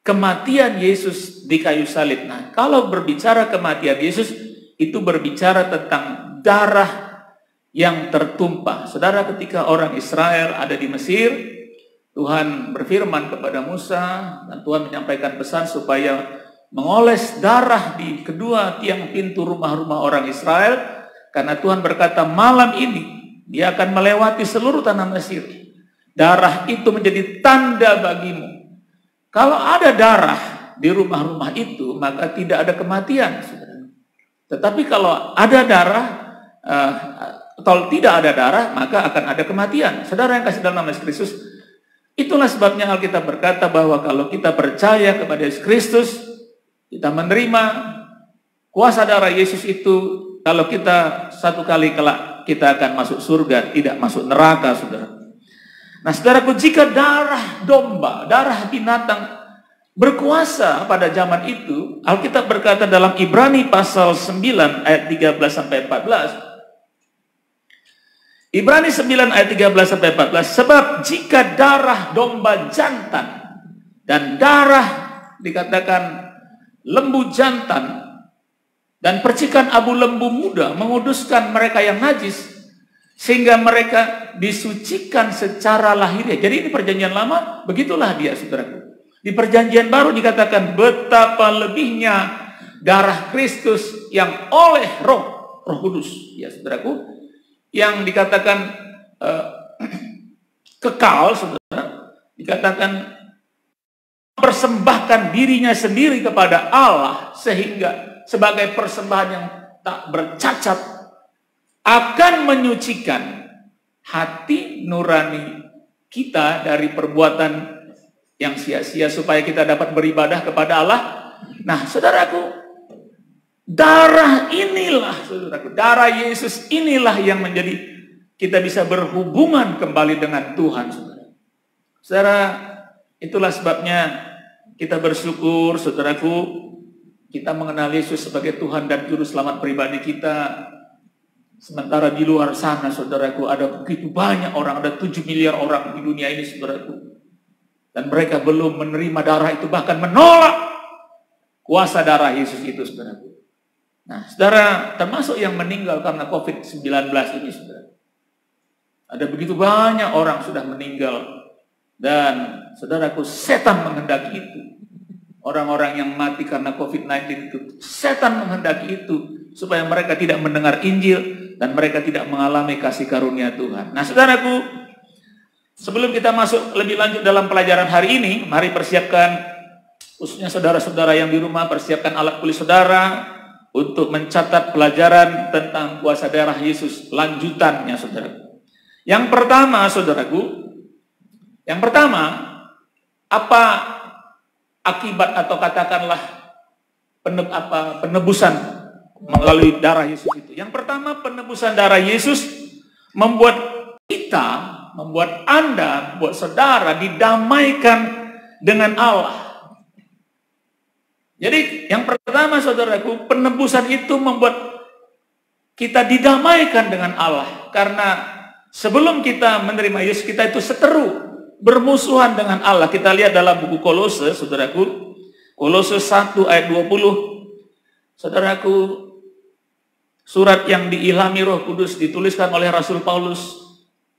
kematian Yesus di kayu salib. Nah, kalau berbicara kematian Yesus, itu berbicara tentang darah yang tertumpah. Saudara, ketika orang Israel ada di Mesir, Tuhan berfirman kepada Musa, dan Tuhan menyampaikan pesan supaya mengoles darah di kedua tiang pintu rumah-rumah orang Israel, karena Tuhan berkata malam ini dia akan melewati seluruh tanah Mesir. Darah itu menjadi tanda bagimu. Kalau ada darah di rumah-rumah itu, maka tidak ada kematian, saudara. Tetapi kalau ada darah, atau tidak ada darah, maka akan ada kematian. Saudara yang kasih dalam nama Yesus Kristus, itulah sebabnya Alkitab berkata bahwa kalau kita percaya kepada Yesus Kristus, kita menerima kuasa darah Yesus itu, kalau kita satu kali kelak, kita akan masuk surga, tidak masuk neraka, saudara. Nah, saudaraku, jika darah domba, darah binatang berkuasa pada zaman itu, Alkitab berkata dalam Ibrani pasal 9 ayat 13 sampai 14. Ibrani 9 ayat 13 sampai 14, sebab jika darah domba jantan dan darah dikatakan lembu jantan dan percikan abu lembu muda menguduskan mereka yang najis, sehingga mereka disucikan secara lahiriah. Jadi ini perjanjian lama, begitulah dia, saudaraku. Di perjanjian baru dikatakan betapa lebihnya darah Kristus yang oleh Roh Kudus, ya saudaraku, yang dikatakan kekal, saudara, dikatakan persembahkan dirinya sendiri kepada Allah, sehingga sebagai persembahan yang tak bercacat, akan menyucikan hati nurani kita dari perbuatan yang sia-sia, supaya kita dapat beribadah kepada Allah. Nah, saudaraku, darah inilah, saudaraku, darah Yesus inilah yang menjadi kita bisa berhubungan kembali dengan Tuhan, saudara. Saudara, itulah sebabnya kita bersyukur, saudaraku, kita mengenal Yesus sebagai Tuhan dan Juru Selamat pribadi kita. Sementara di luar sana, saudaraku, ada begitu banyak orang, ada 7 miliar orang di dunia ini, saudaraku. Dan mereka belum menerima darah itu, bahkan menolak kuasa darah Yesus itu, saudaraku. Nah, saudara, termasuk yang meninggal karena COVID-19 ini, saudara. Ada begitu banyak orang sudah meninggal. Dan, saudaraku, setan menghendaki itu. Orang-orang yang mati karena COVID-19 itu, setan menghendaki itu, supaya mereka tidak mendengar Injil dan mereka tidak mengalami kasih karunia Tuhan. Nah, saudaraku, sebelum kita masuk lebih lanjut dalam pelajaran hari ini, mari persiapkan, khususnya saudara-saudara yang di rumah, persiapkan alat tulis saudara untuk mencatat pelajaran tentang kuasa darah Yesus lanjutannya, saudaraku. Yang pertama, saudaraku, yang pertama, apa akibat atau katakanlah penebusan melalui darah Yesus itu? Yang pertama, penebusan darah Yesus membuat kita, membuat Anda, membuat saudara didamaikan dengan Allah. Jadi yang pertama, saudaraku, penebusan itu membuat kita didamaikan dengan Allah. Karena sebelum kita menerima Yesus, kita itu seteru, bermusuhan dengan Allah. Kita lihat dalam buku Kolose, saudaraku, Kolose 1 ayat 20. Saudaraku, surat yang diilhami Roh Kudus dituliskan oleh Rasul Paulus,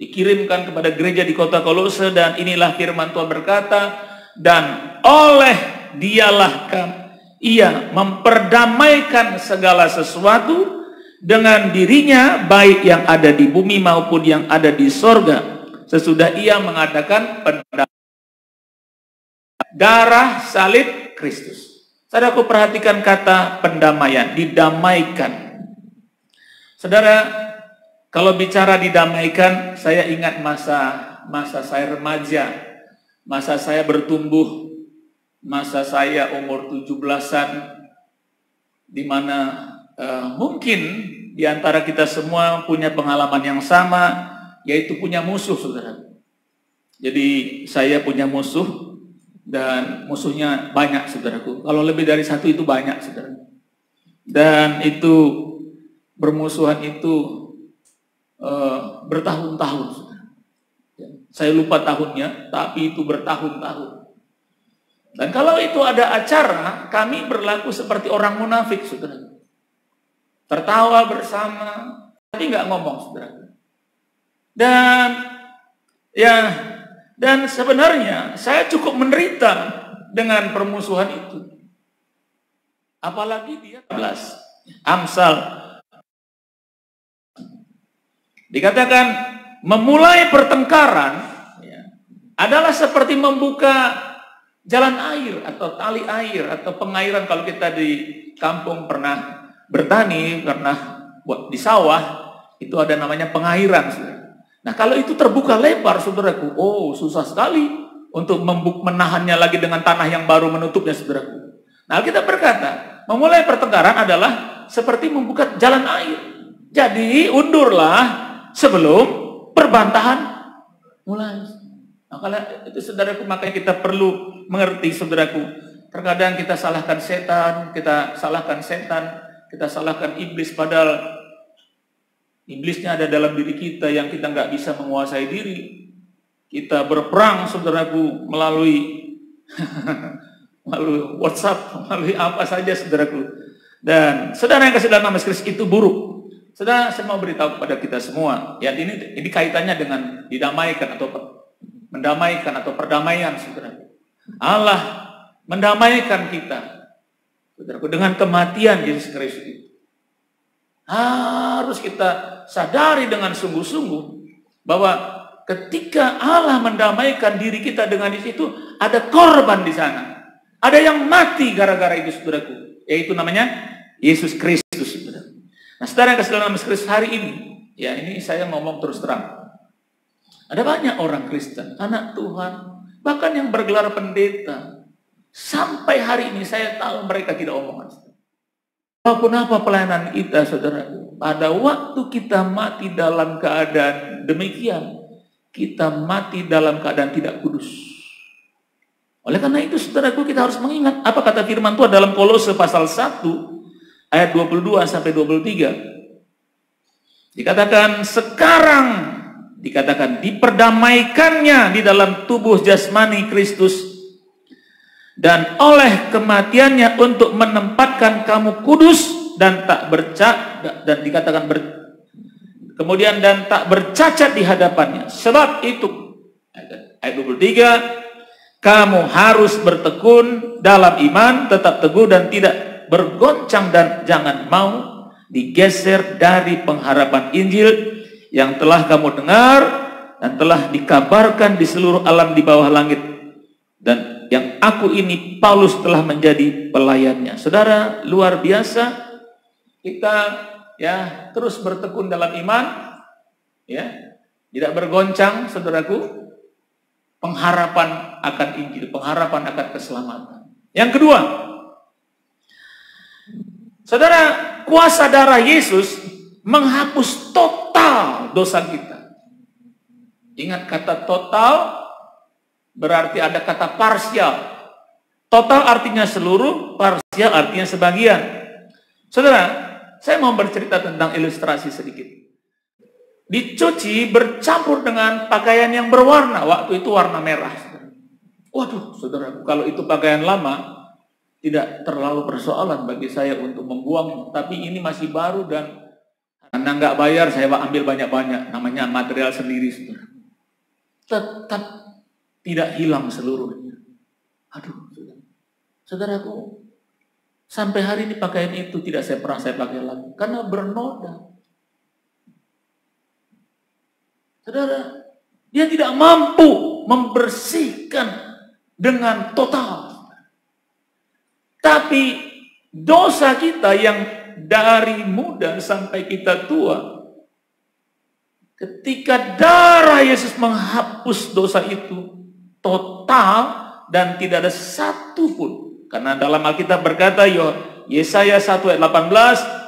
dikirimkan kepada gereja di kota Kolose, dan inilah firman Tuhan berkata, dan oleh dialah ia memperdamaikan segala sesuatu dengan dirinya, baik yang ada di bumi maupun yang ada di sorga, sesudah ia mengadakan darah salib Kristus. Saudaraku, perhatikan kata pendamaian, didamaikan. Saudara, kalau bicara didamaikan, saya ingat masa saya remaja, masa saya bertumbuh, masa saya umur 17-an, di mana mungkin di antara kita semua punya pengalaman yang sama, yaitu punya musuh, saudara. Jadi saya punya musuh, dan musuhnya banyak, saudaraku. Kalau lebih dari satu itu banyak, saudara. Dan itu bermusuhan itu bertahun-tahun, saudara. Saya lupa tahunnya, tapi itu bertahun-tahun. Dan kalau itu ada acara, kami berlaku seperti orang munafik, saudara. Tertawa bersama, tapi nggak ngomong, saudara. Dan sebenarnya saya cukup menderita dengan permusuhan itu. Apalagi dia 11 Amsal dikatakan memulai pertengkaran adalah seperti membuka jalan air atau tali air atau pengairan. Kalau kita di kampung pernah bertani, pernah buat di sawah, itu ada namanya pengairan, saudara. Nah, kalau itu terbuka lebar, saudaraku, susah sekali untuk menahannya lagi dengan tanah yang baru menutupnya, saudaraku. Nah, kita berkata, memulai pertengkaran adalah seperti membuka jalan air. Jadi, undurlah sebelum perbantahan mulai. Nah, kalau itu, saudaraku, makanya kita perlu mengerti, saudaraku. Terkadang kita salahkan setan, kita salahkan iblis, padahal iblisnya ada dalam diri kita yang kita nggak bisa menguasai diri. Kita berperang, saudaraku, melalui WhatsApp, melalui apa saja, saudaraku. Dan saudara yang kasih dalam nama Kristus, itu buruk. Saudara, saya mau beritahu kepada kita semua, ya, ini kaitannya dengan didamaikan atau mendamaikan atau perdamaian, saudaraku. Allah mendamaikan kita, saudaraku, dengan kematian Yesus Kristus itu. Harus kita sadari dengan sungguh-sungguh bahwa ketika Allah mendamaikan diri kita dengan itu, ada korban di sana. Ada yang mati gara-gara itu, saudaraku. Yaitu namanya Yesus Kristus, saudara. Nah, saudara yang kasih dalam nama Kristus, hari ini, ya, ini saya ngomong terus terang. Ada banyak orang Kristen, anak Tuhan, bahkan yang bergelar pendeta. Sampai hari ini saya tahu mereka tidak omongan. Walaupun apa pelayanan kita, saudaraku, pada waktu kita mati dalam keadaan demikian, kita mati dalam keadaan tidak kudus. Oleh karena itu, saudaraku, kita harus mengingat apa kata firman Tuhan dalam Kolose pasal 1 ayat 22 sampai 23. Dikatakan sekarang, dikatakan diperdamaikannya di dalam tubuh jasmani Kristus, dan oleh kematiannya untuk menempatkan kamu kudus dan tak bercacat, dan dikatakan kemudian dan tak bercacat di hadapannya. Sebab itu, ayat 23, kamu harus bertekun dalam iman, tetap teguh dan tidak bergoncang, dan jangan mau digeser dari pengharapan Injil yang telah kamu dengar dan telah dikabarkan di seluruh alam di bawah langit, dan yang aku ini Paulus telah menjadi pelayannya. Saudara, luar biasa. Kita, ya, terus bertekun dalam iman, ya, tidak bergoncang, saudaraku. Pengharapan akan Injil, pengharapan akan keselamatan. Yang kedua, saudara, kuasa darah Yesus menghapus total dosa kita. Ingat, kata total berarti ada kata parsial. Total artinya seluruh, parsial artinya sebagian. Saudara, saya mau bercerita tentang ilustrasi sedikit. Dicuci bercampur dengan pakaian yang berwarna. Waktu itu warna merah. Waduh, saudara, kalau itu pakaian lama, tidak terlalu persoalan bagi saya untuk membuang. Tapi ini masih baru dan karena nggak bayar, saya ambil banyak-banyak. Namanya material sendiri, saudara. Tetap tidak hilang seluruhnya. Aduh, saudaraku, sampai hari ini pakaian itu tidak pernah saya pakai lagi karena bernoda. Saudara, dia tidak mampu membersihkan dengan total. Tapi dosa kita yang dari muda sampai kita tua, ketika darah Yesus menghapus dosa itu total dan tidak ada satu pun. Karena dalam Alkitab berkata, Yesaya 1 ayat 18,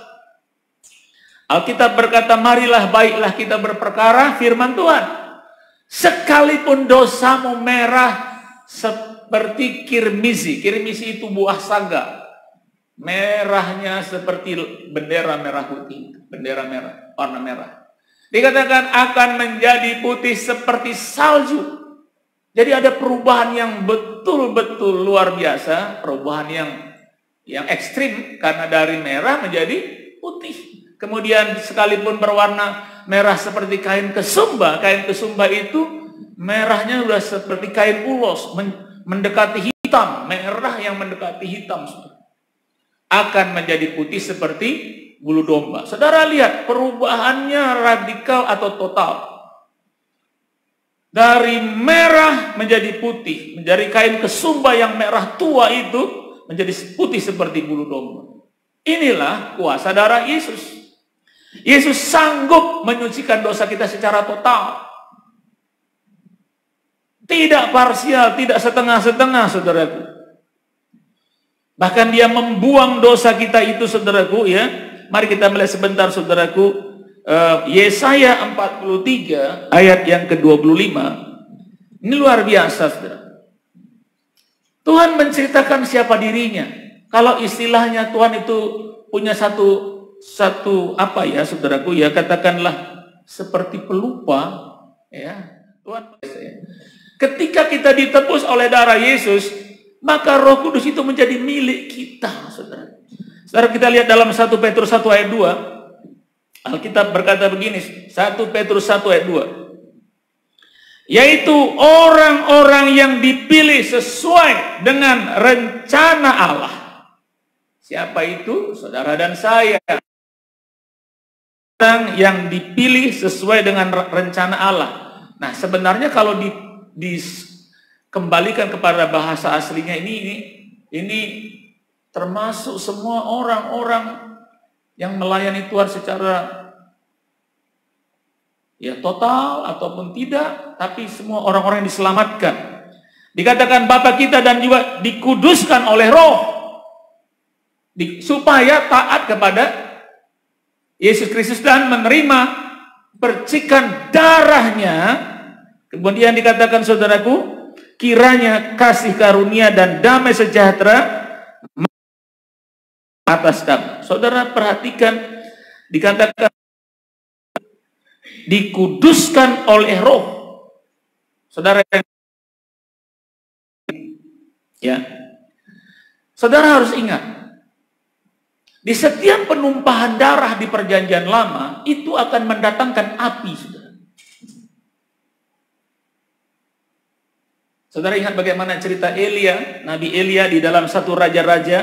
Alkitab berkata, marilah baiklah kita berperkara firman Tuhan. Sekalipun dosamu merah seperti kirmisi. Kirmisi itu buah saga. Merahnya seperti bendera merah putih. Bendera merah, warna merah. Dikatakan akan menjadi putih seperti salju. Jadi ada perubahan yang betul-betul luar biasa, perubahan yang ekstrim karena dari merah menjadi putih. Kemudian sekalipun berwarna merah seperti kain kesumba itu merahnya sudah seperti kain ulos, mendekati hitam, merah yang mendekati hitam akan menjadi putih seperti bulu domba. Saudara lihat perubahannya radikal atau total. Dari merah menjadi putih, menjadi kain kesumba yang merah tua itu menjadi putih seperti bulu domba. Inilah kuasa darah Yesus. Yesus sanggup menyucikan dosa kita secara total. Tidak parsial, tidak setengah-setengah, saudaraku. Bahkan dia membuang dosa kita itu, saudaraku, ya. Mari kita melihat sebentar, saudaraku. Yesaya 43 ayat yang ke-25. Ini luar biasa, saudara. Tuhan menceritakan siapa dirinya. Kalau istilahnya Tuhan itu punya satu apa ya, saudaraku, ya, katakanlah seperti pelupa, ya. Tuhan, ketika kita ditebus oleh darah Yesus, maka Roh Kudus itu menjadi milik kita, saudara. Saudara, kita lihat dalam 1 Petrus 1 ayat 2. Alkitab berkata begini, 1 Petrus 1 ayat 2. Yaitu orang-orang yang dipilih sesuai dengan rencana Allah. Siapa itu? Saudara dan saya. Orang yang dipilih sesuai dengan rencana Allah. Nah, sebenarnya kalau dikembalikan kepada bahasa aslinya ini termasuk semua orang-orang yang melayani Tuhan secara ya total ataupun tidak, tapi semua orang-orang yang diselamatkan. Dikatakan Bapa kita dan juga dikuduskan oleh Roh supaya taat kepada Yesus Kristus dan menerima percikan darahnya. Kemudian dikatakan, saudaraku, kiranya kasih karunia dan damai sejahtera atas kamu. Saudara perhatikan, dikatakan dikuduskan oleh Roh. Saudara, ya, saudara harus ingat, di setiap penumpahan darah di perjanjian lama itu akan mendatangkan api, saudara. Saudara ingat bagaimana cerita Elia, Nabi Elia di dalam 1 Raja-Raja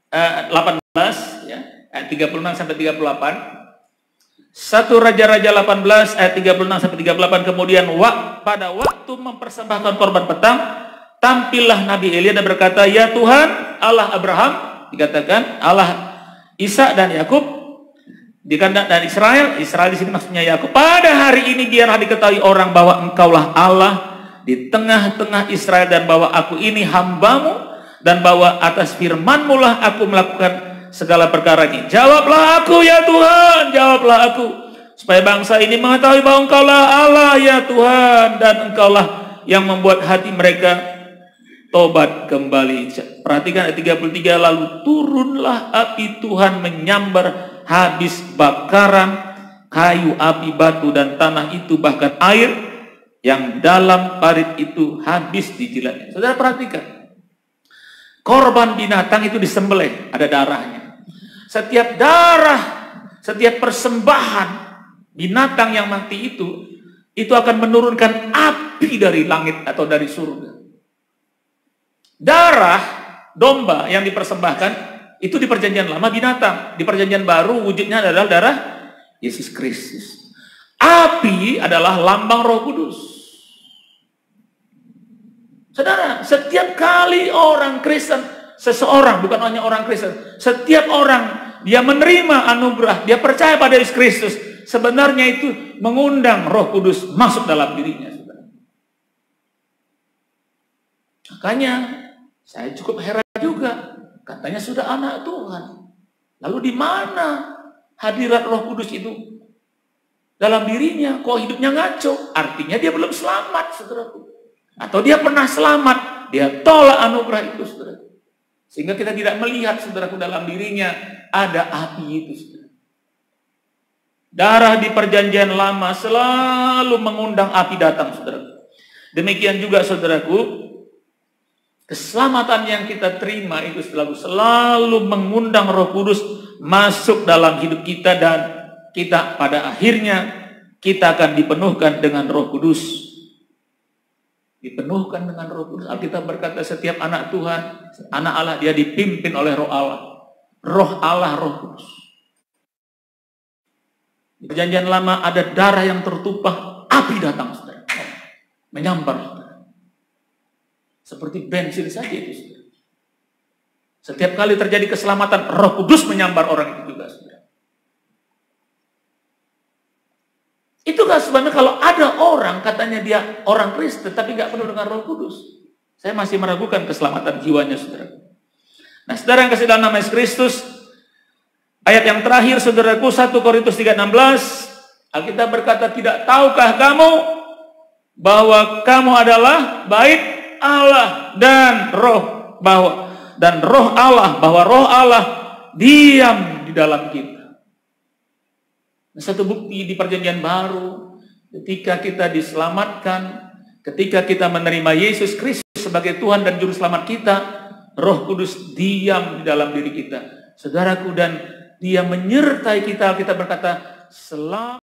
18 ya, ayat 36 sampai 38. 1 Raja-Raja 18 ayat 36 sampai 38. Kemudian pada waktu mempersembahkan korban petang, tampillah Nabi Elia dan berkata, "Ya Tuhan, Allah Abraham," dikatakan Allah Ishak dan Yakub, dikatakan dan Israel di sini maksudnya Yakub, "Pada hari ini biarlah diketahui orang bahwa Engkaulah Allah di tengah-tengah Israel dan bahwa aku ini hambamu dan bahwa atas firman-Mu lah aku melakukan segala perkara ini. Jawablah aku ya Tuhan, jawablah aku, supaya bangsa ini mengetahui bahwa Engkaulah Allah ya Tuhan, dan Engkaulah yang membuat hati mereka tobat kembali." Perhatikan ayat 33, "Lalu turunlah api Tuhan menyambar habis bakaran kayu, api, batu, dan tanah itu, bahkan air yang dalam parit itu habis dijilatnya." Saudara perhatikan, korban binatang itu disembelih, ada darahnya. Setiap darah, setiap persembahan binatang yang mati itu akan menurunkan api dari langit atau dari surga. Darah domba yang dipersembahkan itu di perjanjian lama binatang, di perjanjian baru wujudnya adalah darah Yesus Kristus. Api adalah lambang Roh Kudus. Saudara, setiap kali orang Kristen, seseorang, bukan hanya orang Kristen, setiap orang dia menerima anugerah, dia percaya pada Yesus Kristus, sebenarnya itu mengundang Roh Kudus masuk dalam dirinya, saudara. Makanya saya cukup heran juga, katanya sudah anak Tuhan, lalu di mana hadirat Roh Kudus itu dalam dirinya? Kok hidupnya ngaco? Artinya dia belum selamat, saudaraku. Atau dia pernah selamat, dia tolak anugerah itu, saudara. Sehingga kita tidak melihat, saudaraku, dalam dirinya ada api itu, saudara. Darah di perjanjian lama selalu mengundang api datang, saudara. Demikian juga saudaraku, keselamatan yang kita terima itu selalu mengundang Roh Kudus masuk dalam hidup kita, dan kita pada akhirnya kita akan dipenuhkan dengan Roh Kudus. Dipenuhkan dengan Roh Kudus. Alkitab berkata setiap anak Tuhan, anak Allah, dia dipimpin oleh Roh Allah. Roh Allah, Roh Kudus. Di Perjanjian Lama ada darah yang tertumpah, api datang, saudara, menyambar, saudara. Seperti bensin saja itu, saudara. Setiap kali terjadi keselamatan, Roh Kudus menyambar orang itu juga, saudara. Itulah sebabnya kalau ada orang katanya dia orang Kristen tapi nggak penuh dengan Roh Kudus, saya masih meragukan keselamatan jiwanya, saudara. Nah, saudara yang kasih dalam nama Yesus Kristus, ayat yang terakhir saudaraku, 1 Korintus 3:16, Alkitab berkata, tidak tahukah kamu bahwa kamu adalah bait Allah dan roh Allah, bahwa roh Allah diam di dalam kita. Nah, satu bukti di Perjanjian Baru, ketika kita diselamatkan, ketika kita menerima Yesus Kristus sebagai Tuhan dan Juru Selamat kita, Roh Kudus diam di dalam diri kita, saudaraku, dan Dia menyertai kita. Kita berkata, selamat.